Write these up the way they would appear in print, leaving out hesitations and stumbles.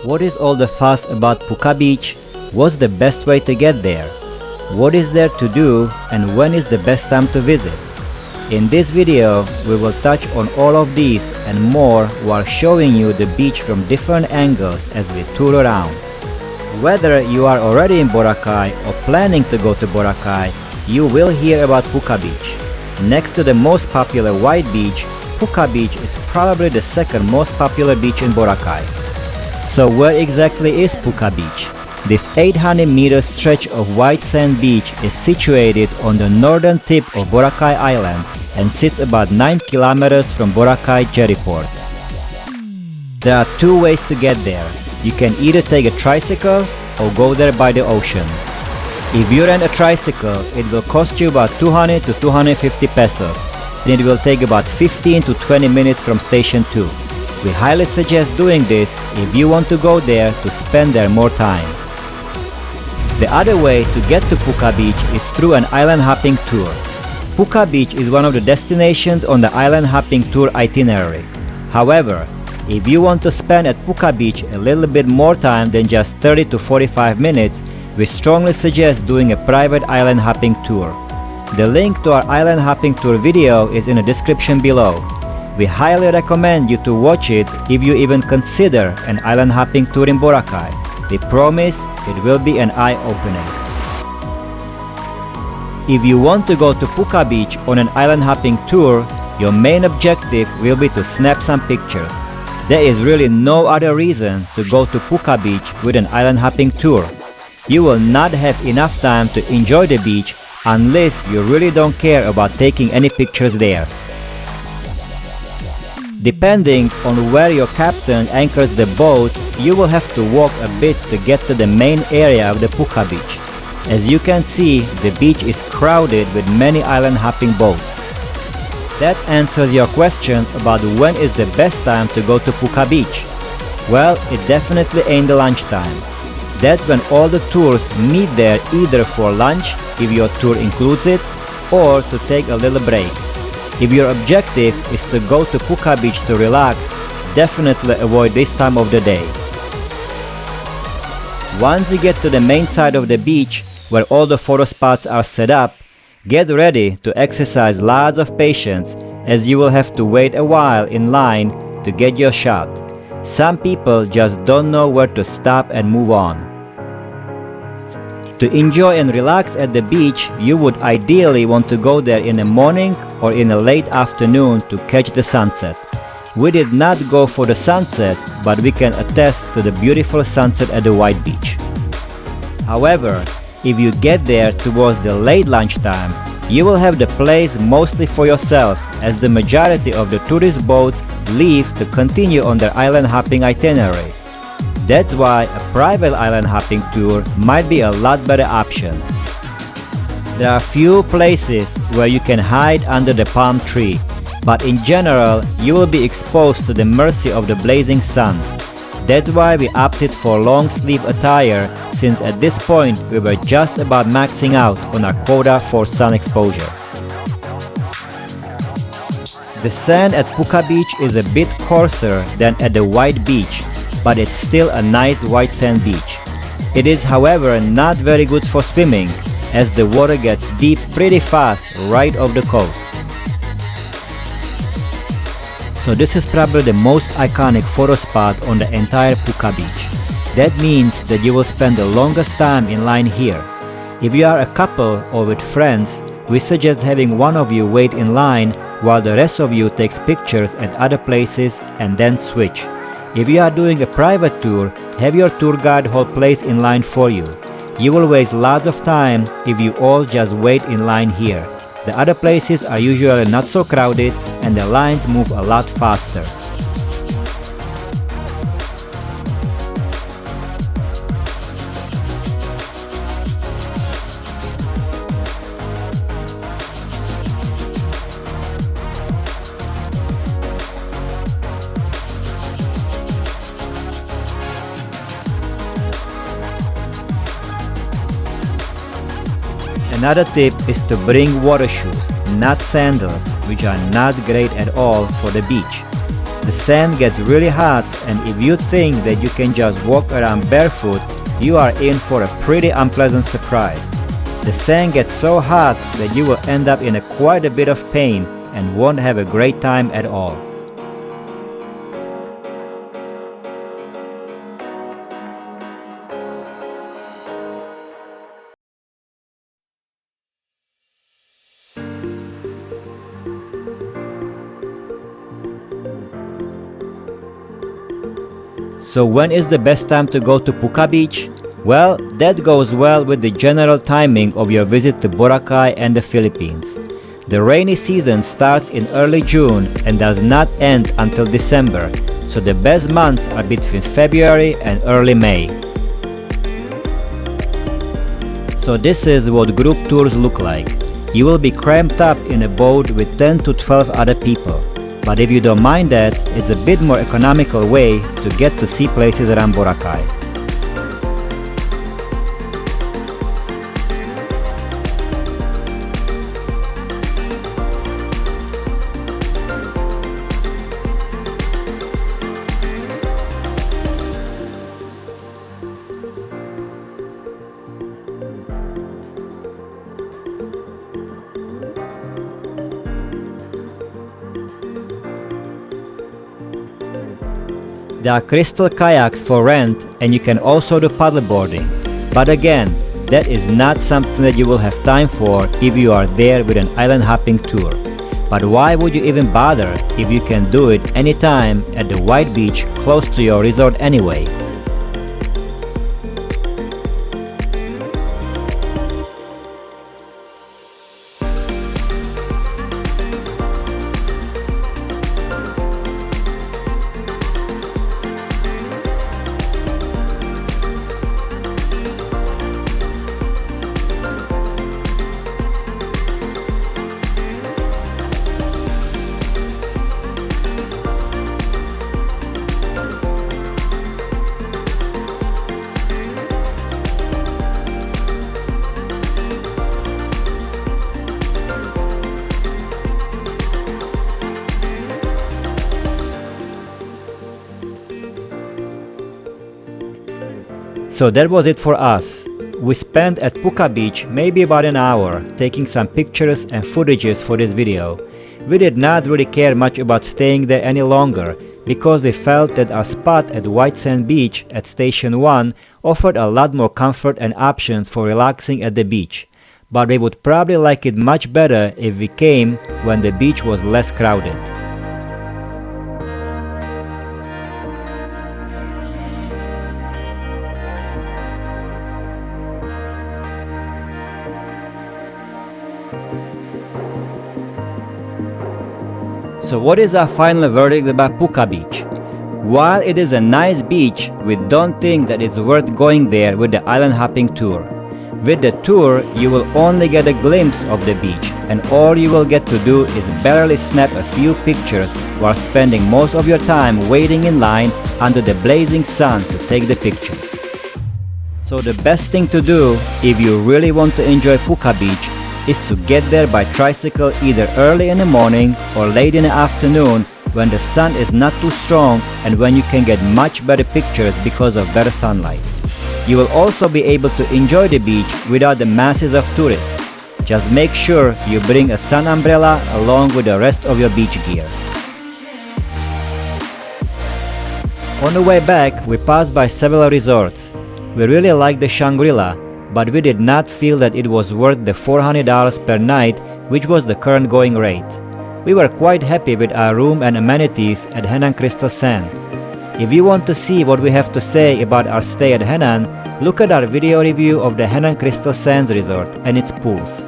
What is all the fuss about Puka Beach? What's the best way to get there? What is there to do and when is the best time to visit? In this video, we will touch on all of these and more while showing you the beach from different angles as we tour around. Whether you are already in Boracay or planning to go to Boracay, you will hear about Puka Beach. Next to the most popular white beach, Puka Beach is probably the second most popular beach in Boracay. So where exactly is Puka Beach? This 800-meter stretch of white sand beach is situated on the northern tip of Boracay Island and sits about 9 kilometers from Boracay Jettyport. There are two ways to get there. You can either take a tricycle or go there by the ocean. If you rent a tricycle, it will cost you about 200 to 250 pesos, and it will take about 15 to 20 minutes from Station 2. We highly suggest doing this if you want to go there to spend there more time. The other way to get to Puka Beach is through an island hopping tour. Puka Beach is one of the destinations on the island hopping tour itinerary. However, if you want to spend at Puka Beach a little bit more time than just 30 to 45 minutes, we strongly suggest doing a private island hopping tour. The link to our island hopping tour video is in the description below. We highly recommend you to watch it if you even consider an island hopping tour in Boracay. We promise it will be an eye-opening. If you want to go to Puka Beach on an island hopping tour, your main objective will be to snap some pictures. There is really no other reason to go to Puka Beach with an island hopping tour. You will not have enough time to enjoy the beach unless you really don't care about taking any pictures there. Depending on where your captain anchors the boat, you will have to walk a bit to get to the main area of the Puka Beach. As you can see, the beach is crowded with many island hopping boats. That answers your question about when is the best time to go to Puka Beach. Well, it definitely ain't the lunchtime. That's when all the tours meet there either for lunch, if your tour includes it, or to take a little break. If your objective is to go to Puka Beach to relax, definitely avoid this time of the day. Once you get to the main side of the beach, where all the photo spots are set up, get ready to exercise lots of patience as you will have to wait a while in line to get your shot. Some people just don't know where to stop and move on. To enjoy and relax at the beach, you would ideally want to go there in the morning or in the late afternoon to catch the sunset. We did not go for the sunset, but we can attest to the beautiful sunset at the white beach. However, if you get there towards the late lunchtime, you will have the place mostly for yourself as the majority of the tourist boats leave to continue on their island hopping itinerary. That's why a private island hopping tour might be a lot better option. There are few places where you can hide under the palm tree, but in general, you will be exposed to the mercy of the blazing sun. That's why we opted for long sleeve attire, since at this point we were just about maxing out on our quota for sun exposure. The sand at Puka Beach is a bit coarser than at the white beach, but it's still a nice white sand beach. It is, however, not very good for swimming, as the water gets deep pretty fast right off the coast. So this is probably the most iconic photo spot on the entire Puka Beach. That means that you will spend the longest time in line here. If you are a couple or with friends, we suggest having one of you wait in line while the rest of you takes pictures at other places and then switch. If you are doing a private tour, have your tour guide hold place in line for you. You will waste lots of time if you all just wait in line here. The other places are usually not so crowded and the lines move a lot faster. Another tip is to bring water shoes, not sandals, which are not great at all for the beach. The sand gets really hot, and if you think that you can just walk around barefoot, you are in for a pretty unpleasant surprise. The sand gets so hot that you will end up in quite a bit of pain and won't have a great time at all. So when is the best time to go to Puka Beach? Well, that goes well with the general timing of your visit to Boracay and the Philippines. The rainy season starts in early June and does not end until December, so the best months are between February and early May. So this is what group tours look like. You will be cramped up in a boat with 10 to 12 other people. But if you don't mind that, it's a bit more economical way to get to see places around Boracay. There are crystal kayaks for rent, and you can also do paddleboarding. But again, that is not something that you will have time for if you are there with an island hopping tour. But why would you even bother if you can do it anytime at the white beach close to your resort anyway? So that was it for us. We spent at Puka Beach maybe about an hour taking some pictures and footages for this video. We did not really care much about staying there any longer because we felt that our spot at White Sand Beach at Station 1 offered a lot more comfort and options for relaxing at the beach. But we would probably like it much better if we came when the beach was less crowded. So what is our final verdict about Puka Beach? While it is a nice beach, we don't think that it's worth going there with the island hopping tour. With the tour, you will only get a glimpse of the beach, and all you will get to do is barely snap a few pictures while spending most of your time waiting in line under the blazing sun to take the pictures. So the best thing to do if you really want to enjoy Puka Beach is to get there by tricycle either early in the morning or late in the afternoon when the sun is not too strong and when you can get much better pictures because of better sunlight. You will also be able to enjoy the beach without the masses of tourists. Just make sure you bring a sun umbrella along with the rest of your beach gear. On the way back, we passed by several resorts. We really liked the Shangri-La, but we did not feel that it was worth the $400 per night, which was the current going rate. We were quite happy with our room and amenities at Henan Crystal Sand. If you want to see what we have to say about our stay at Henan, look at our video review of the Henan Crystal Sands Resort and its pools.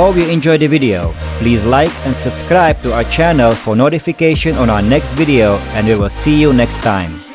hope you enjoyed the video. Please like and subscribe to our channel for notification on our next video, and we will see you next time.